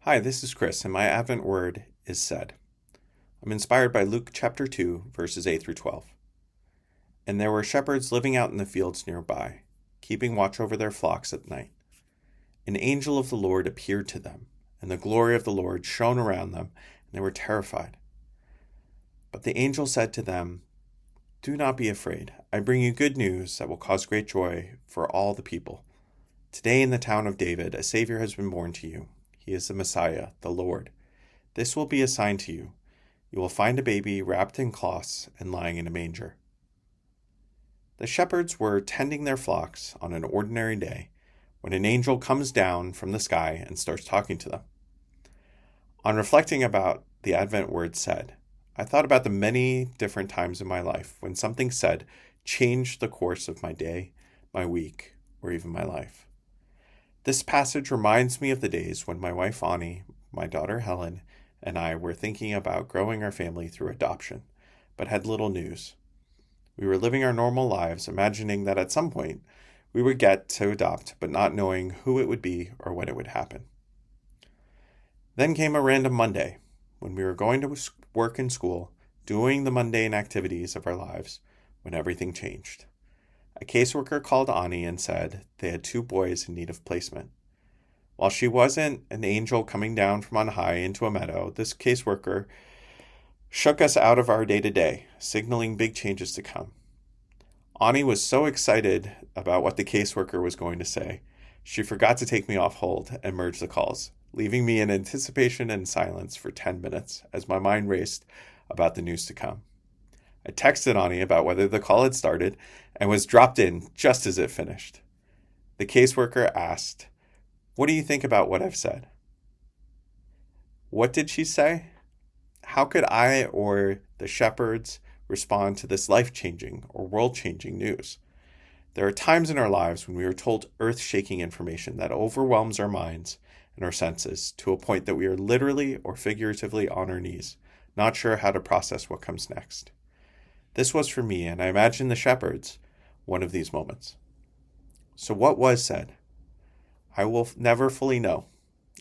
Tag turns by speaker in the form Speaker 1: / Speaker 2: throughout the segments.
Speaker 1: Hi, this is Chris, and my Advent word is said. I'm inspired by Luke chapter 2, verses 8 through 12. And there were shepherds living out in the fields nearby, keeping watch over their flocks at night. An angel of the Lord appeared to them, and the glory of the Lord shone around them, and they were terrified. But the angel said to them, "Do not be afraid. I bring you good news that will cause great joy for all the people. Today in the town of David, a Savior has been born to you. He is the Messiah, the Lord. This will be a sign to you. You will find a baby wrapped in cloths and lying in a manger." The shepherds were tending their flocks on an ordinary day when an angel comes down from the sky and starts talking to them. On reflecting about the Advent word said, I thought about the many different times in my life when something said changed the course of my day, my week, or even my life. This passage reminds me of the days when my wife Ani, my daughter Helen, and I were thinking about growing our family through adoption, but had little news. We were living our normal lives, imagining that at some point we would get to adopt, but not knowing who it would be or when it would happen. Then came a random Monday, when we were going to work and school, doing the mundane activities of our lives, when everything changed. A caseworker called Ani and said they had 2 boys in need of placement. While she wasn't an angel coming down from on high into a meadow, this caseworker shook us out of our day-to-day, signaling big changes to come. Ani was so excited about what the caseworker was going to say, she forgot to take me off hold and merge the calls, leaving me in anticipation and silence for 10 minutes as my mind raced about the news to come. I texted Ani about whether the call had started and was dropped in just as it finished. The caseworker asked, "What do you think about what I've said?" What did she say? How could I or the shepherds respond to this life-changing or world-changing news? There are times in our lives when we are told earth-shaking information that overwhelms our minds and our senses to a point that we are literally or figuratively on our knees, not sure how to process what comes next. This was for me, and I imagine the shepherds, one of these moments. So what was said? I will never fully know.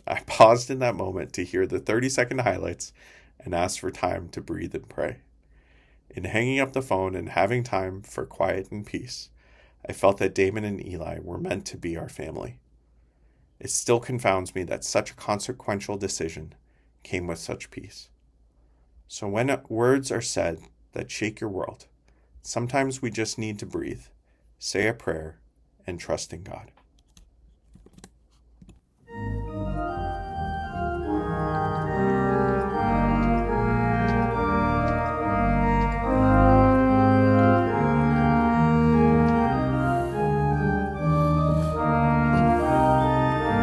Speaker 1: I paused in that moment to hear the 30-second highlights and asked for time to breathe and pray. In hanging up the phone and having time for quiet and peace, I felt that Damon and Eli were meant to be our family. It still confounds me that such a consequential decision came with such peace. So when words are said that shake your world, sometimes we just need to breathe, say a prayer, and trust in God.